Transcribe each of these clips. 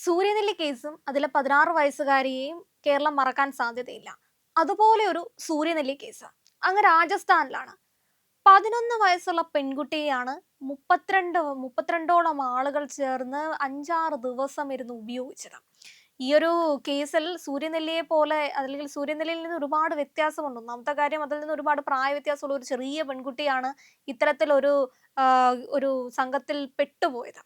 സൂര്യനെല്ലി കേസും അതിലെ 16 വയസ്സുകാരിയെയും കേരളം മറക്കാൻ സാധ്യതയില്ല. അതുപോലെ ഒരു സൂര്യനെല്ലി കേസ് അങ്ങ് രാജസ്ഥാനിലാണ്. 11 വയസ്സുള്ള പെൺകുട്ടിയെയാണ് 32ഓളം ആളുകൾ ചേർന്ന് 5-6 ദിവസം ഇരുന്ന് ഉപയോഗിച്ചത്. ഈ ഒരു കേസിൽ സൂര്യനെല്ലിയെ പോലെ അല്ലെങ്കിൽ സൂര്യനെല്ലിയിൽ നിന്ന് ഒരുപാട് വ്യത്യാസമുണ്ട്. ഒന്നാമത്തെ കാര്യം, അതിൽ നിന്ന് ഒരുപാട് പ്രായ വ്യത്യാസമുള്ള ഒരു ചെറിയ പെൺകുട്ടിയാണ് ഇത്തരത്തിലൊരു ഒരു സംഘത്തിൽ പെട്ടുപോയത്.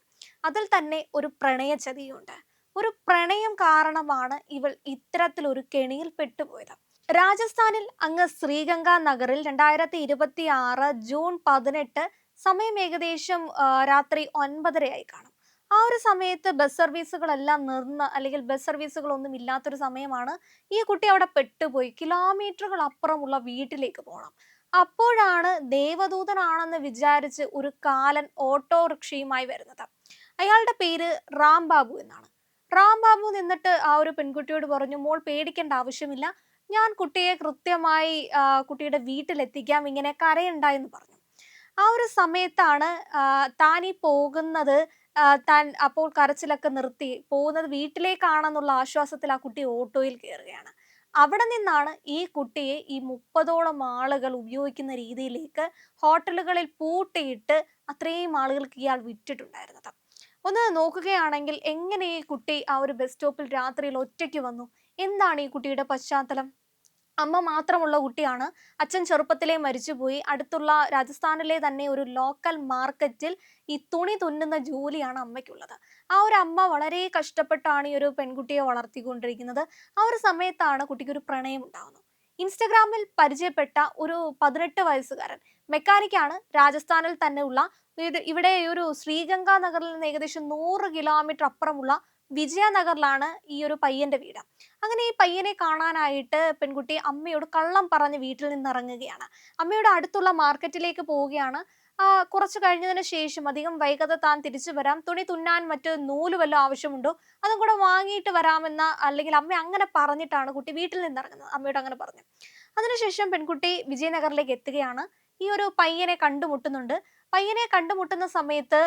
അതിൽ തന്നെ ഒരു പ്രണയചതിയുണ്ട്. ഒരു പ്രണയം കാരണമാണ് ഇവൾ ഇത്തരത്തിലൊരു കെണിയിൽ പെട്ടുപോയത്. രാജസ്ഥാനിൽ അങ്ങ് ശ്രീഗംഗ നഗറിൽ 2026 ജൂൺ 18, സമയം ഏകദേശം രാത്രി 9:30 കാണും. ആ ഒരു സമയത്ത് ബസ് സർവീസുകളെല്ലാം നിർന്ന്, അല്ലെങ്കിൽ ബസ് സർവീസുകളൊന്നും ഇല്ലാത്തൊരു സമയമാണ്. ഈ കുട്ടി അവിടെ പെട്ടുപോയി. കിലോമീറ്ററുകൾ അപ്പുറമുള്ള വീട്ടിലേക്ക് പോകണം. അപ്പോഴാണ് ദേവദൂതനാണെന്ന് വിചാരിച്ച് ഒരു കാലൻ ഓട്ടോറിക്ഷയുമായി വരുന്നത്. അയാളുടെ പേര് റാംബാബു എന്നാണ്. റാംബാബു നിന്നിട്ട് ആ ഒരു പെൺകുട്ടിയോട് പറഞ്ഞു, മോൾ പേടിക്കേണ്ട ആവശ്യമില്ല, ഞാൻ കുട്ടിയെ കൃത്യമായി കുട്ടിയുടെ വീട്ടിലെത്തിക്കാം, ഇങ്ങനെ കരയണ്ട എന്ന് പറഞ്ഞു. ആ ഒരു സമയത്താണ് താൻ ഈ പോകുന്നത്, താൻ അപ്പോൾ കരച്ചിലൊക്കെ നിർത്തി പോകുന്നത് വീട്ടിലേക്കാണെന്നുള്ള ആശ്വാസത്തിൽ ആ കുട്ടി ഓട്ടോയിൽ കയറുകയാണ്. അവിടെ നിന്നാണ് ഈ കുട്ടിയെ ഈ 30ഓളം ആളുകൾ ഉപയോഗിക്കുന്ന രീതിയിലേക്ക് ഹോട്ടലുകളിൽ പൂട്ടിയിട്ട് അത്രയും ആളുകൾക്ക് ഇയാൾ വിറ്റിട്ടുണ്ടായിരുന്നത്. ഒന്ന് നോക്കുകയാണെങ്കിൽ എങ്ങനെ ഈ കുട്ടി ആ ഒരു ബസ് സ്റ്റോപ്പിൽ രാത്രിയിൽ ഒറ്റയ്ക്ക് വന്നു? എന്താണ് ഈ കുട്ടിയുടെ പശ്ചാത്തലം? അമ്മ മാത്രമുള്ള കുട്ടിയാണ്. അച്ഛൻ ചെറുപ്പത്തിലേ മരിച്ചുപോയി. അടുത്തുള്ള രാജസ്ഥാനിലെ തന്നെ ഒരു ലോക്കൽ മാർക്കറ്റിൽ ഈ തുണി തുന്നുന്ന ജോലിയാണ് അമ്മയ്ക്കുള്ളത്. ആ ഒരു അമ്മ വളരെ കഷ്ടപ്പെട്ടാണ് ഈ ഒരു പെൺകുട്ടിയെ വളർത്തിക്കൊണ്ടിരിക്കുന്നത്. ആ ഒരു സമയത്താണ് കുട്ടിക്ക് ഒരു പ്രണയം ഉണ്ടാകുന്നത്. ഇൻസ്റ്റഗ്രാമിൽ പരിചയപ്പെട്ട ഒരു 18 വയസ്സുകാരൻ മെക്കാനിക്കാണ്. രാജസ്ഥാനിൽ തന്നെ ഉള്ള ഇവിടെ ഒരു ശ്രീഗംഗ നഗറിൽ നിന്ന് ഏകദേശം 100 കിലോമീറ്റർ അപ്പുറമുള്ള വിജയനഗറിലാണ് ഈ ഒരു പയ്യന്റെ വീട്. അങ്ങനെ ഈ പയ്യനെ കാണാനായിട്ട് പെൺകുട്ടി അമ്മയോട് കള്ളം പറഞ്ഞ് വീട്ടിൽ നിന്ന് ഇറങ്ങുകയാണ്. അമ്മയുടെ അടുത്തുള്ള മാർക്കറ്റിലേക്ക് പോവുകയാണ്. കുറച്ച് കഴിഞ്ഞതിന് ശേഷം അധികം വൈകാതെ താൻ തിരിച്ചു വരാം, തുണി തുന്നാൻ മറ്റ് നൂല് വല്ലതും ആവശ്യമുണ്ടോ, അതും കൂടെ വാങ്ങിയിട്ട് വരാമെന്ന, അല്ലെങ്കിൽ അമ്മ അങ്ങനെ പറഞ്ഞിട്ടാണ് കുട്ടി വീട്ടിൽ നിന്ന് ഇറങ്ങുന്നത്. അമ്മയോട് അങ്ങനെ പറഞ്ഞു. അതിനുശേഷം പെൺകുട്ടി വിജയനഗറിലേക്ക് എത്തുകയാണ്. ഈ ഒരു പയ്യനെ കണ്ടുമുട്ടുന്നുണ്ട്. പയ്യനെ കണ്ടുമുട്ടുന്ന സമയത്ത്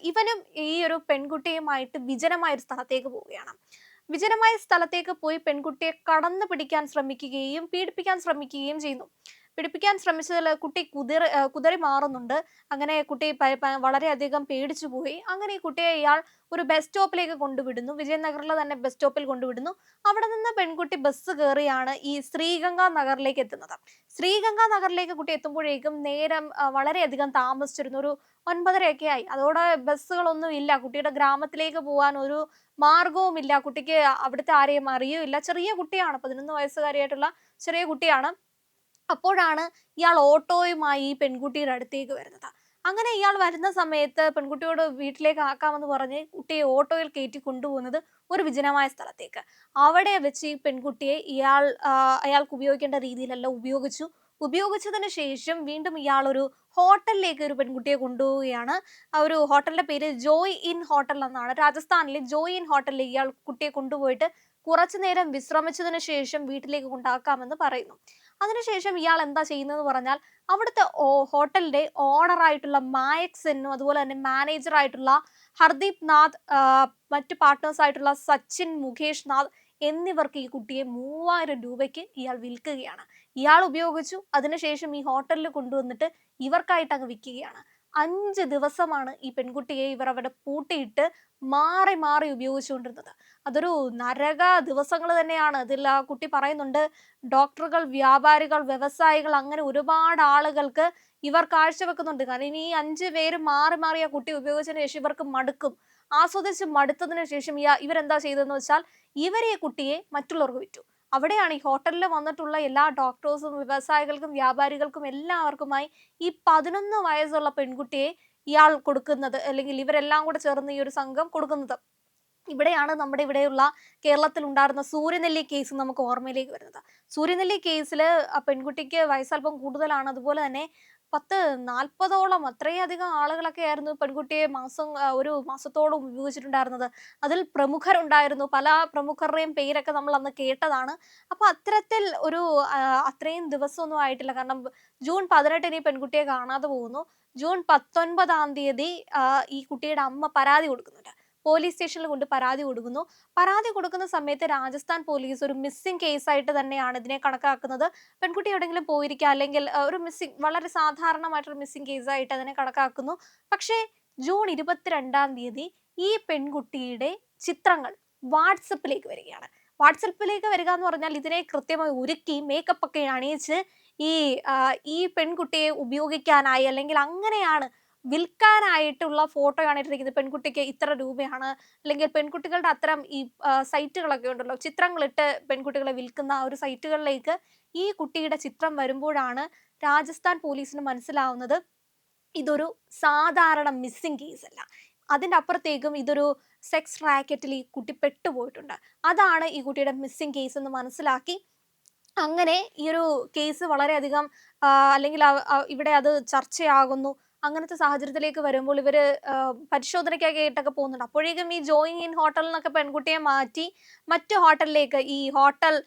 ഇവനും ഈ ഒരു പെൺകുട്ടിയുമായിട്ട് വിജനമായ ഒരു സ്ഥലത്തേക്ക് പോവുകയാണ്. വിജനമായ സ്ഥലത്തേക്ക് പോയി പെൺകുട്ടിയെ കടന്നു പിടിക്കാൻ ശ്രമിക്കുകയും പീഡിപ്പിക്കാൻ ശ്രമിക്കുകയും ചെയ്യുന്നു. പിടിപ്പിക്കാൻ ശ്രമിച്ചതിൽ കുട്ടി കുതറി മാറുന്നുണ്ട്. അങ്ങനെ കുട്ടി വളരെയധികം പേടിച്ചു പോയി. അങ്ങനെ ഈ കുട്ടിയെ ഇയാൾ ഒരു ബസ് സ്റ്റോപ്പിലേക്ക് കൊണ്ടുവിടുന്നു. വിജയനഗറിലെ തന്നെ ബസ് സ്റ്റോപ്പിൽ കൊണ്ടുവിടുന്നു. അവിടെ നിന്ന് പെൺകുട്ടി ബസ് കയറിയാണ് ഈ ശ്രീഗംഗ നഗറിലേക്ക് എത്തുന്നത്. ശ്രീഗംഗ നഗറിലേക്ക് കുട്ടി എത്തുമ്പോഴേക്കും നേരം വളരെയധികം താമസിച്ചിരുന്നു. ഒരു 9:30 ആയി. അതോടെ ബസ്സുകളൊന്നും ഇല്ല. കുട്ടിയുടെ ഗ്രാമത്തിലേക്ക് പോകാൻ ഒരു മാർഗവുമില്ല. കുട്ടിക്ക് അവിടുത്തെ ആരെയും അറിയില്ല. ചെറിയ കുട്ടിയാണ്, 11 വയസ്സുകാരിയായിട്ടുള്ള ചെറിയ കുട്ടിയാണ്. അപ്പോഴാണ് ഇയാൾ ഓട്ടോയുമായി ഈ പെൺകുട്ടിയുടെ അടുത്തേക്ക് വരുന്നത്. അങ്ങനെ ഇയാൾ വരുന്ന സമയത്ത് പെൺകുട്ടിയോട് വീട്ടിലേക്ക് ആക്കാമെന്ന് പറഞ്ഞ് കുട്ടിയെ ഓട്ടോയിൽ കയറ്റി കൊണ്ടുപോകുന്നത് ഒരു വിജനമായ സ്ഥലത്തേക്ക്. അവിടെ വെച്ച് ഈ പെൺകുട്ടിയെ അയാൾക്ക് ഉപയോഗിക്കേണ്ട രീതിയിലല്ല ഉപയോഗിച്ചു. ഉപയോഗിച്ചതിന് ശേഷം വീണ്ടും ഇയാൾ ഒരു ഹോട്ടലിലേക്ക് ഒരു പെൺകുട്ടിയെ കൊണ്ടുപോവുകയാണ്. ആ ഒരു ഹോട്ടലിന്റെ പേര് ജോയ് ഇൻ ഹോട്ടൽ എന്നാണ്. രാജസ്ഥാനിലെ ജോയ് ഇൻ ഹോട്ടലിൽ ഇയാൾ കുട്ടിയെ കൊണ്ടുപോയിട്ട് കുറച്ചു നേരം വിശ്രമിച്ചതിന് ശേഷം വീട്ടിലേക്ക് കൊണ്ടാക്കാമെന്ന് പറയുന്നു. അതിനുശേഷം ഇയാൾ എന്താ ചെയ്യുന്നതെന്ന് പറഞ്ഞാൽ, അവിടുത്തെ ഹോട്ടലിന്റെ ഓണറായിട്ടുള്ള മായക് സെന്നും അതുപോലെ തന്നെ മാനേജർ ആയിട്ടുള്ള ഹർദീപ് നാഥ്, മറ്റ് പാർട്ട്നേഴ്സ് ആയിട്ടുള്ള സച്ചിൻ, മുകേഷ് നാഥ് എന്നിവർക്ക് ഈ കുട്ടിയെ 3000 രൂപയ്ക്ക് ഇയാൾ വിൽക്കുകയാണ്. ഇയാൾ ഉപയോഗിച്ചു. അതിനുശേഷം ഈ ഹോട്ടലിൽ കൊണ്ടുവന്നിട്ട് ഇവർക്കായിട്ട് അങ്ങ് വിൽക്കുകയാണ്. 5 ദിവസമാണ് ഈ പെൺകുട്ടിയെ ഇവർ അവിടെ പൂട്ടിയിട്ട് മാറി മാറി ഉപയോഗിച്ചുകൊണ്ടിരുന്നത്. അതൊരു നരക ദിവസങ്ങൾ തന്നെയാണ്. അതിൽ ആ കുട്ടി പറയുന്നുണ്ട്, ഡോക്ടറുകൾ, വ്യാപാരികൾ, വ്യവസായികൾ, അങ്ങനെ ഒരുപാട് ആളുകൾക്ക് ഇവർ കാഴ്ചവെക്കുന്നുണ്ട്. കാരണം ഇനി ഈ 5 പേര് മാറി മാറി ആ കുട്ടി ഉപയോഗിച്ചതിന് ശേഷം ഇവർക്ക് മടുക്കും. ആസ്വദിച്ച് മടുത്തതിന് ശേഷം ഇവരെന്താ ചെയ്തതെന്ന് വെച്ചാൽ, ഇവരെ ഈ കുട്ടിയെ മറ്റുള്ളവർക്ക് വിറ്റു. അവിടെയാണ് ഈ ഹോട്ടലിൽ വന്നിട്ടുള്ള എല്ലാ ഡോക്ടേഴ്സും, വ്യവസായികൾക്കും, വ്യാപാരികൾക്കും എല്ലാവർക്കുമായി ഈ 11 വയസ്സുള്ള പെൺകുട്ടിയെ ഇയാൾ കൊടുക്കുന്നത്, അല്ലെങ്കിൽ ഇവരെല്ലാം കൂടെ ചേർന്ന് ഈ ഒരു സംഘം കൊടുക്കുന്നത്. ഇവിടെയാണ് നമ്മുടെ ഇവിടെയുള്ള കേരളത്തിൽ ഉണ്ടായിരുന്ന സൂര്യനെല്ലി കേസ് നമുക്ക് ഓർമ്മയിലേക്ക് വരുന്നത്. സൂര്യനെല്ലി കേസിൽ ആ പെൺകുട്ടിക്ക് വയസ്സല്പം കൂടുതലാണ്. അതുപോലെ തന്നെ 10-40ഓളം അത്രയധികം ആളുകളൊക്കെ ആയിരുന്നു പെൺകുട്ടിയെ ഒരു മാസത്തോളം ഉപയോഗിച്ചിട്ടുണ്ടായിരുന്നത്. അതിൽ പ്രമുഖരുണ്ടായിരുന്നു. പല പ്രമുഖരുടെയും പേരൊക്കെ നമ്മൾ അന്ന് കേട്ടതാണ്. അപ്പൊ അത്തരത്തിൽ ഒരു അത്രയും ദിവസമൊന്നും ആയിട്ടില്ല. കാരണം ജൂൺ 18 ഈ പെൺകുട്ടിയെ കാണാതെ പോകുന്നു. ജൂൺ 19 ഈ കുട്ടിയുടെ അമ്മ പരാതി കൊടുക്കുന്നുണ്ട്. പോലീസ് സ്റ്റേഷനിൽ കൊണ്ട് പരാതി കൊടുക്കുന്നു. പരാതി കൊടുക്കുന്ന സമയത്ത് രാജസ്ഥാൻ പോലീസ് ഒരു മിസ്സിംഗ് കേസായിട്ട് തന്നെയാണ് ഇതിനെ കണക്കാക്കുന്നത്. പെൺകുട്ടി എവിടെയെങ്കിലും പോയിരിക്കുക, അല്ലെങ്കിൽ ഒരു മിസ്സിംഗ്, വളരെ സാധാരണമായിട്ടൊരു മിസ്സിംഗ് കേസായിട്ട് അതിനെ കണക്കാക്കുന്നു. പക്ഷേ ജൂൺ 22 ഈ പെൺകുട്ടിയുടെ ചിത്രങ്ങൾ വാട്സപ്പിലേക്ക് വരികയാണ്. വാട്സപ്പിലേക്ക് വരിക എന്ന് പറഞ്ഞാൽ ഇതിനെ കൃത്യമായി ഒരുക്കി മേക്കപ്പ് ഒക്കെ അണിയിച്ച് ഈ ഈ പെൺകുട്ടിയെ ഉപയോഗിക്കാനായി, അല്ലെങ്കിൽ അങ്ങനെയാണ് വിൽക്കാനായിട്ടുള്ള ഫോട്ടോയാണ് ഇട്ടിരിക്കുന്നത്. പെൺകുട്ടിക്ക് ഇത്ര രൂപയാണ്, അല്ലെങ്കിൽ പെൺകുട്ടികളുടെ അത്തരം ഈ സൈറ്റുകളൊക്കെ ഉണ്ടല്ലോ, ചിത്രങ്ങളിട്ട് പെൺകുട്ടികളെ വിൽക്കുന്ന ആ ഒരു സൈറ്റുകളിലേക്ക് ഈ കുട്ടിയുടെ ചിത്രം വരുമ്പോഴാണ് രാജസ്ഥാൻ പോലീസിന് മനസ്സിലാവുന്നത് ഇതൊരു സാധാരണ മിസ്സിംഗ് കേസ് അല്ല. അതിൻ്റെ അപ്പുറത്തേക്കും ഇതൊരു സെക്സ് റാക്കറ്റിൽ ഈ കുട്ടി പെട്ടുപോയിട്ടുണ്ട്. അതാണ് ഈ കുട്ടിയുടെ മിസ്സിംഗ് കേസ് എന്ന് മനസ്സിലാക്കി അങ്ങനെ ഈ ഒരു കേസ് വളരെയധികം അല്ലെങ്കിൽ ഇവിടെ അത് ചർച്ചയാകുന്നു. അങ്ങനത്തെ സാഹചര്യത്തിലേക്ക് വരുമ്പോൾ ഇവര് പരിശോധനയ്ക്കൊക്കെ ആയിട്ടൊക്കെ പോകുന്നുണ്ട്. അപ്പോഴേക്കും ഈ ജോയിങ് ഇൻ ഹോട്ടലിൽ നിന്നൊക്കെ പെൺകുട്ടിയെ മാറ്റി മറ്റു ഹോട്ടലിലേക്ക്, ഈ ഹോട്ടൽ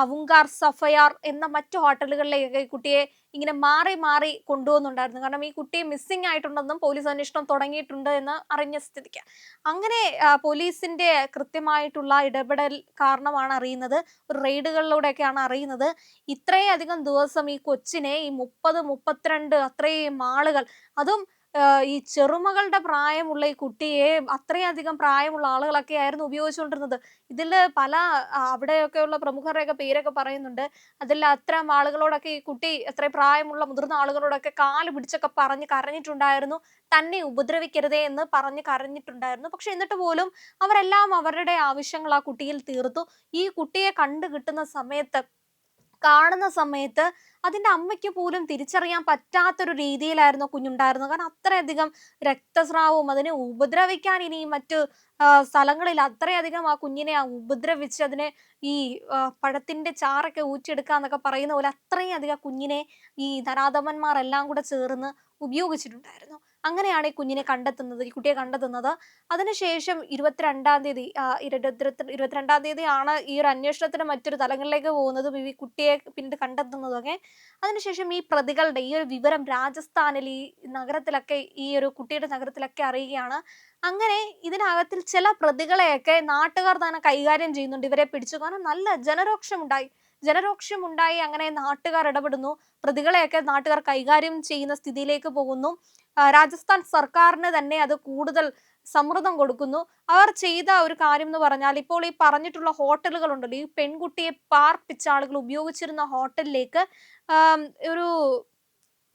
വുങ്കാർ സഫയാർ എന്ന മറ്റു ഹോട്ടലുകളിലേക്ക് ഈ കുട്ടിയെ ഇങ്ങനെ മാറി മാറി കൊണ്ടുപോകുന്നുണ്ടായിരുന്നു. കാരണം ഈ കുട്ടി മിസ്സിംഗ് ആയിട്ടുണ്ടെന്നും പോലീസ് അന്വേഷണം തുടങ്ങിയിട്ടുണ്ട് എന്ന് അറിഞ്ഞ സ്ഥിതിക്ക് അങ്ങനെ പോലീസിന്റെ കൃത്യമായിട്ടുള്ള ഇടപെടൽ കാരണമാണ് അറിയുന്നത്, ഒരു റെയ്ഡുകളിലൂടെയൊക്കെയാണ് അറിയുന്നത്. ഇത്രയധികം ദിവസം ഈ കൊച്ചിനെ, ഈ 30-32 അത്രയും ആളുകൾ, അതും ഈ ചെറുമകളുടെ പ്രായമുള്ള ഈ കുട്ടിയെ അത്രയധികം പ്രായമുള്ള ആളുകളൊക്കെ ആയിരുന്നു ഉപയോഗിച്ചുകൊണ്ടിരുന്നത്. ഇതില് പല അവിടെയൊക്കെയുള്ള പ്രമുഖരുടെയൊക്കെ പേരൊക്കെ പറയുന്നുണ്ട്. അതിൽ അത്തരം ആളുകളോടൊക്കെ ഈ കുട്ടി, എത്ര പ്രായമുള്ള മുതിർന്ന ആളുകളോടൊക്കെ കാല് പിടിച്ചൊക്കെ പറഞ്ഞ് കരഞ്ഞിട്ടുണ്ടായിരുന്നു. തന്നെ ഉപദ്രവിക്കരുതേ എന്ന് പറഞ്ഞ് കരഞ്ഞിട്ടുണ്ടായിരുന്നു. പക്ഷെ എന്നിട്ട് പോലും അവരെല്ലാം അവരുടെ ആവശ്യങ്ങൾ ആ കുട്ടിയിൽ തീർത്തു. ഈ കുട്ടിയെ കണ്ടു കിട്ടുന്ന സമയത്ത്, കാണുന്ന സമയത്ത് അതിന്റെ അമ്മയ്ക്ക് പോലും തിരിച്ചറിയാൻ പറ്റാത്തൊരു രീതിയിലായിരുന്നു കുഞ്ഞുണ്ടായിരുന്നത്. കാരണം അത്രയധികം രക്തസ്രാവവും, അതിനെ ഉപദ്രവിക്കാൻ ഇനി മറ്റു സ്ഥലങ്ങളിൽ അത്രയധികം ആ കുഞ്ഞിനെ ഉപദ്രവിച്ച് അതിനെ ഈ പഴത്തിന്റെ ചാറൊക്കെ ഊറ്റിയെടുക്കാന്നൊക്കെ പറയുന്ന പോലെ അത്രയും അധികം കുഞ്ഞിനെ ഈ നരാധമന്മാരെല്ലാം കൂടെ ചേർന്ന് ഉപയോഗിച്ചിട്ടുണ്ടായിരുന്നു. അങ്ങനെയാണ് ഈ കുഞ്ഞിനെ കണ്ടെത്തുന്നത്, ഈ കുട്ടിയെ കണ്ടെത്തുന്നത്. അതിനുശേഷം 22 ആണ് ഈ ഒരു അന്വേഷണത്തിന് മറ്റൊരു തലങ്ങളിലേക്ക് പോകുന്നതും ഈ കുട്ടിയെ പിന്നീട് കണ്ടെത്തുന്നതൊക്കെ. അതിനുശേഷം ഈ പ്രതികളുടെ ഈ ഒരു വിവരം രാജസ്ഥാനിൽ, ഈ നഗരത്തിലൊക്കെ, ഈ ഒരു കുട്ടിയുടെ നഗരത്തിലൊക്കെ അറിയുകയാണ്. അങ്ങനെ ഇതിനകത്തിൽ ചില പ്രതികളെയൊക്കെ നാട്ടുകാർ തന്നെ കൈകാര്യം ചെയ്യുന്നുണ്ട്, ഇവരെ പിടിച്ചു. കാരണം നല്ല ജനരോക്ഷമുണ്ടായി. അങ്ങനെ നാട്ടുകാർ ഇടപെടുന്നു, പ്രതികളെയൊക്കെ നാട്ടുകാർ കൈകാര്യം ചെയ്യുന്ന സ്ഥിതിയിലേക്ക് പോകുന്നു. രാജസ്ഥാൻ സർക്കാരിന് തന്നെ അത് കൂടുതൽ സമ്മർദ്ദം കൊടുക്കുന്നു. അവർ ചെയ്ത ഒരു കാര്യം എന്ന് പറഞ്ഞാൽ, ഇപ്പോൾ ഈ പറഞ്ഞിട്ടുള്ള ഹോട്ടലുകൾ ഉണ്ടല്ലോ, ഈ പെൺകുട്ടിയെ പാർപ്പിച്ച ആളുകൾ ഉപയോഗിച്ചിരുന്ന ഹോട്ടലിലേക്ക് ഒരു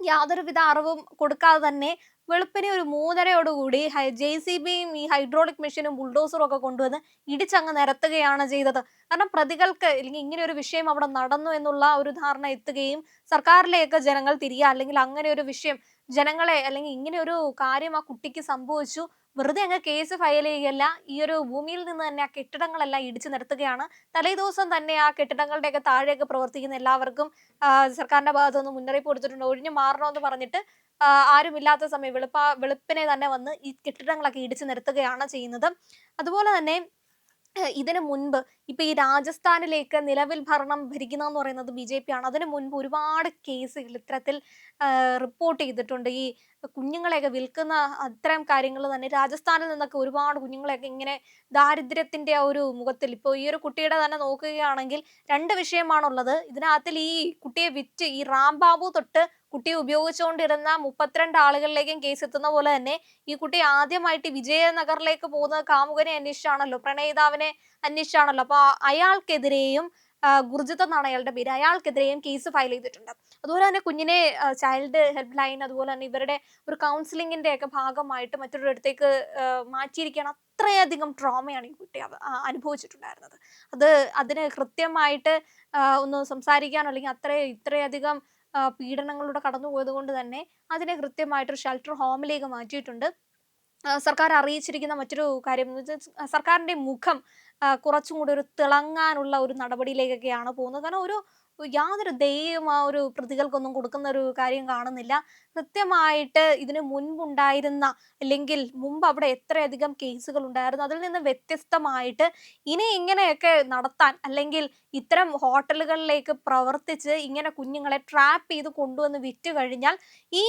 യാതൊരുവിധ അറിവും കൊടുക്കാതെ തന്നെ വെളുപ്പിനെ ഒരു 3:30 JCBയും ഈ ഹൈഡ്രോളിക് മെഷീനും ബുൾഡോസറും ഒക്കെ കൊണ്ടുവന്ന് ഇടിച്ചങ്ങ് നിരത്തുകയാണ് ചെയ്തത്. കാരണം പ്രതികൾക്ക്, അല്ലെങ്കിൽ ഇങ്ങനെ ഒരു വിഷയം അവിടെ നടന്നു എന്നുള്ള ഒരു ധാരണ എത്തുകയും സർക്കാരിലേക്ക് ജനങ്ങൾ തിരിയുക, അല്ലെങ്കിൽ അങ്ങനെ ഒരു വിഷയം ജനങ്ങളെ, അല്ലെങ്കിൽ ഇങ്ങനെ ഒരു കാര്യം ആ കുട്ടിക്ക് സംഭവിച്ചു, വെറുതെ അങ്ങ് കേസ് ഫയൽ ചെയ്യുകയല്ല, ഈ ഒരു ഭൂമിയിൽ നിന്ന് തന്നെ ആ കെട്ടിടങ്ങളെല്ലാം ഇടിച്ചു നിരത്തുകയാണ്. തലേദിവസം തന്നെ ആ കെട്ടിടങ്ങളുടെയൊക്കെ താഴെയൊക്കെ പ്രവർത്തിക്കുന്ന എല്ലാവർക്കും സർക്കാരിന്റെ ഭാഗത്തു നിന്ന് മുന്നറിയിപ്പ് കൊടുത്തിട്ടുണ്ട്, ഒഴിഞ്ഞു മാറണമെന്ന് പറഞ്ഞിട്ട്. ആരുമില്ലാത്ത സമയം വെളുപ്പിനെ തന്നെ വന്ന് ഈ കെട്ടിടങ്ങളൊക്കെ ഇടിച്ചു നിരത്തുകയാണ് ചെയ്യുന്നത്. അതുപോലെ തന്നെ ഇതിനു മുൻപ് ഇപ്പൊ ഈ രാജസ്ഥാനിലേക്ക് നിലവിൽ ഭരണം ഭരിക്കുന്നതെന്ന് പറയുന്നത് BJP ആണ്. അതിനു മുൻപ് ഒരുപാട് കേസുകൾ ഇത്തരത്തിൽ റിപ്പോർട്ട് ചെയ്തിട്ടുണ്ട്. ഈ കുഞ്ഞുങ്ങളെയൊക്കെ വിൽക്കുന്ന അത്തരം കാര്യങ്ങൾ തന്നെ രാജസ്ഥാനിൽ നിന്നൊക്കെ ഒരുപാട് കുഞ്ഞുങ്ങളെയൊക്കെ ഇങ്ങനെ ദാരിദ്ര്യത്തിന്റെ ആ ഒരു മുഖത്തിൽ, ഇപ്പോൾ ഈ ഒരു കുട്ടിയുടെ തന്നെ നോക്കുകയാണെങ്കിൽ 2 വിഷയമാണുള്ളത്. ഇതിനകത്തിൽ ഈ കുട്ടിയെ വിറ്റ്, ഈ റാംബാബു തൊട്ട് കുട്ടിയെ ഉപയോഗിച്ചുകൊണ്ടിരുന്ന 32 ആളുകളിലേക്കും കേസ് എത്തുന്ന പോലെ തന്നെ ഈ കുട്ടി ആദ്യമായിട്ട് വിജയനഗറിലേക്ക് പോകുന്നത് കാമുകനെ അന്വേഷിച്ചാണല്ലോ, പ്രണയിതാവിനെ അന്വേഷിച്ചാണല്ലോ. അപ്പൊ അയാൾക്കെതിരെയും, ഗുർജിത്ത് എന്നാണ് അയാളുടെ പേര്, അയാൾക്കെതിരെയും കേസ് ഫയൽ ചെയ്തിട്ടുണ്ട്. അതുപോലെ തന്നെ കുഞ്ഞിനെ ചൈൽഡ് ഹെൽപ്പ് ലൈൻ, അതുപോലെ തന്നെ ഇവരുടെ ഒരു കൗൺസിലിങ്ങിന്റെ ഒക്കെ ഭാഗമായിട്ട് മറ്റൊരിടത്തേക്ക് മാറ്റിയിരിക്കുകയാണ്. അത്രയധികം ട്രോമയാണ് ഈ കുട്ടി അനുഭവിച്ചിട്ടുണ്ടായിരുന്നത്. അതിന് കൃത്യമായിട്ട് ഒന്ന് സംസാരിക്കാനോ, അല്ലെങ്കിൽ ഇത്രയധികം പീഡനങ്ങളിലൂടെ കടന്നുപോയത് കൊണ്ട് തന്നെ അതിനെ കൃത്യമായിട്ടൊരു ഷെൽട്ടർ ഹോമിലേക്ക് മാറ്റിയിട്ടുണ്ട്. സർക്കാർ അറിയിച്ചിരിക്കുന്ന മറ്റൊരു കാര്യം എന്ന് വെച്ചാൽ, സർക്കാരിന്റെ മുഖം കുറച്ചും കൂടി ഒരു തിളങ്ങാനുള്ള ഒരു നടപടിയിലേക്കൊക്കെയാണ് പോകുന്നത്. കാരണം യാതൊരു ദയയും ആ ഒരു പ്രതികൾക്കൊന്നും കൊടുക്കുന്ന ഒരു കാര്യം കാണുന്നില്ല. കൃത്യമായിട്ട് ഇതിന് മുൻപുണ്ടായിരുന്ന, അല്ലെങ്കിൽ മുമ്പ് അവിടെ എത്രയധികം കേസുകൾ ഉണ്ടായിരുന്നു, അതിൽ നിന്ന് വ്യത്യസ്തമായിട്ട് ഇനി ഇങ്ങനെയൊക്കെ നടത്താൻ, അല്ലെങ്കിൽ ഇത്തരം ഹോട്ടലുകളിലേക്ക് പ്രവർത്തിച്ച് ഇങ്ങനെ കുഞ്ഞുങ്ങളെ ട്രാപ്പ് ചെയ്ത് കൊണ്ടുവന്ന് വിറ്റ് കഴിഞ്ഞാൽ ഈ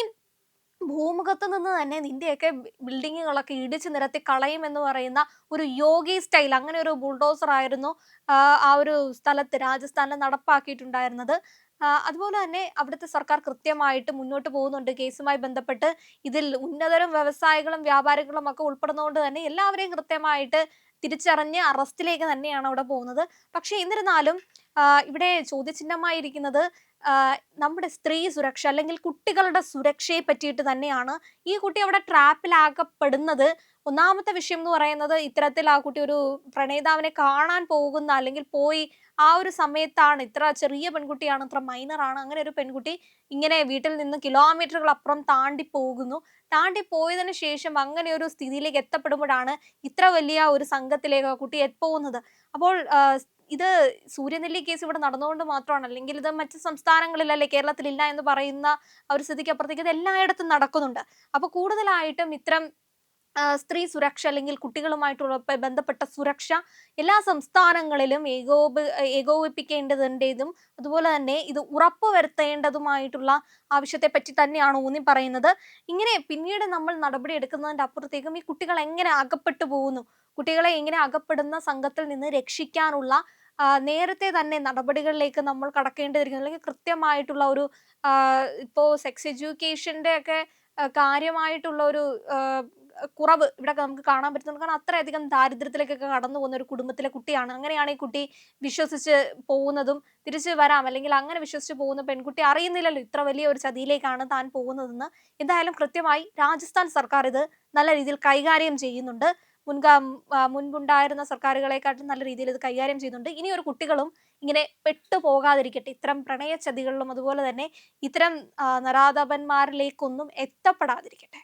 ഭൂമുഖത്ത് നിന്ന് തന്നെ നിന്റെയൊക്കെ ബിൽഡിങ്ങുകളൊക്കെ ഇടിച്ച് നിരത്തി കളയും എന്ന് പറയുന്ന ഒരു യോഗി സ്റ്റൈൽ, അങ്ങനെ ഒരു ബുൾഡോസർ ആയിരുന്നു ആ ഒരു സ്ഥലത്ത് രാജസ്ഥാനിൽ നടപ്പാക്കിയിട്ടുണ്ടായിരുന്നത്. അതുപോലെ തന്നെ അവിടുത്തെ സർക്കാർ കൃത്യമായിട്ട് മുന്നോട്ട് പോകുന്നുണ്ട് കേസുമായി ബന്ധപ്പെട്ട്. ഇതിൽ ഉന്നതരും വ്യവസായികളും വ്യാപാരികളും ഒക്കെ ഉൾപ്പെടുന്നതുകൊണ്ട് തന്നെ എല്ലാവരെയും കൃത്യമായിട്ട് തിരിച്ചറിഞ്ഞ് അറസ്റ്റിലേക്ക് തന്നെയാണ് അവിടെ പോകുന്നത്. പക്ഷെ എന്നിരുന്നാലും ഇവിടെ ചോദ്യചിഹ്നമായിരിക്കുന്നത് നമ്മുടെ സ്ത്രീ സുരക്ഷ അല്ലെങ്കിൽ കുട്ടികളുടെ സുരക്ഷയെ പറ്റിയിട്ട് തന്നെയാണ്. ഈ കുട്ടി അവിടെ ട്രാപ്പിലാക്കപ്പെടുന്നത്, ഒന്നാമത്തെ വിഷയം എന്ന് പറയുന്നത് ഇത്തരത്തിൽ ആ കുട്ടി ഒരു പ്രണയിതാവിനെ കാണാൻ പോകുന്ന അല്ലെങ്കിൽ പോയി ആ ഒരു സമയത്താണ്, ഇത്ര ചെറിയ പെൺകുട്ടിയാണ്, ഇത്ര മൈനറാണ്, അങ്ങനെ ഒരു പെൺകുട്ടി ഇങ്ങനെ വീട്ടിൽ നിന്ന് കിലോമീറ്ററുകൾ അപ്പുറം താണ്ടി പോകുന്നു. താണ്ടി പോയതിനു ശേഷം അങ്ങനെ ഒരു സ്ഥിതിയിലേക്ക് എത്തപ്പെടുമ്പോഴാണ് ഇത്ര വലിയ ഒരു സംഘത്തിലേക്ക് ആ കുട്ടി പോകുന്നത്. അപ്പോൾ ഇത് സൂര്യനെല്ലി കേസ് ഇവിടെ നടന്നുകൊണ്ട് മാത്രമാണ്, അല്ലെങ്കിൽ ഇത് മറ്റ് സംസ്ഥാനങ്ങളിലല്ലേ, കേരളത്തിൽ ഇല്ല എന്ന് പറയുന്ന ആ ഒരു സ്ഥിതിക്ക് അപ്പുറത്തേക്ക് ഇത് എല്ലായിടത്തും നടക്കുന്നുണ്ട്. അപ്പൊ കൂടുതലായിട്ടും ഇത്തരം സ്ത്രീ സുരക്ഷ അല്ലെങ്കിൽ കുട്ടികളുമായിട്ടുള്ള ബന്ധപ്പെട്ട സുരക്ഷ എല്ലാ സംസ്ഥാനങ്ങളിലും ഏകോപിപ്പിക്കേണ്ടതിൻ്റെതും അതുപോലെ തന്നെ ഇത് ഉറപ്പുവരുത്തേണ്ടതുമായിട്ടുള്ള ആവശ്യത്തെ പറ്റി തന്നെയാണ് ഊന്നി പറയുന്നത്. ഇങ്ങനെ പിന്നീട് നമ്മൾ നടപടി എടുക്കുന്നതിന്റെ അപ്പുറത്തേക്കും ഈ കുട്ടികൾ എങ്ങനെ അകപ്പെട്ടു പോകുന്നു, കുട്ടികളെ എങ്ങനെ അകപ്പെടുന്ന സംഘത്തിൽ നിന്ന് രക്ഷിക്കാനുള്ള നേരത്തെ തന്നെ നടപടികളിലേക്ക് നമ്മൾ കടക്കേണ്ടിയിരിക്കുന്നു. അല്ലെങ്കിൽ കൃത്യമായിട്ടുള്ള ഒരു ഇപ്പോ സെക്സ് എഡ്യൂക്കേഷന്റെ ഒക്കെ കാര്യമായിട്ടുള്ള ഒരു കുറവ് ഇവിടെ നമുക്ക് കാണാൻ പറ്റുന്നുണ്ട്. കാരണം അത്രയധികം ദാരിദ്ര്യത്തിലേക്കൊക്കെ കടന്നു പോകുന്ന ഒരു കുടുംബത്തിലെ കുട്ടിയാണ്. അങ്ങനെയാണ് ഈ കുട്ടി വിശ്വസിച്ച് പോകുന്നതും തിരിച്ചു വരാം അല്ലെങ്കിൽ അങ്ങനെ വിശ്വസിച്ച് പോകുന്ന പെൺകുട്ടി അറിയുന്നില്ലല്ലോ ഇത്ര വലിയ ഒരു ചതിയിലേക്കാണ് താൻ പോകുന്നതെന്ന്. എന്തായാലും കൃത്യമായി രാജസ്ഥാൻ സർക്കാർ ഇത് നല്ല രീതിയിൽ കൈകാര്യം ചെയ്യുന്നുണ്ട്. മുൻപുണ്ടായിരുന്ന സർക്കാരുകളെക്കാട്ടും നല്ല രീതിയിൽ ഇത് കൈകാര്യം ചെയ്യുന്നുണ്ട്. ഇനി ഒരു കുട്ടികളും ഇങ്ങനെ പെട്ടുപോകാതിരിക്കട്ടെ, ഇത്തരം പ്രണയ ചതികളിലും അതുപോലെ തന്നെ ഇത്തരം നരാധപന്മാരിലേക്കൊന്നും എത്തപ്പെടാതിരിക്കട്ടെ.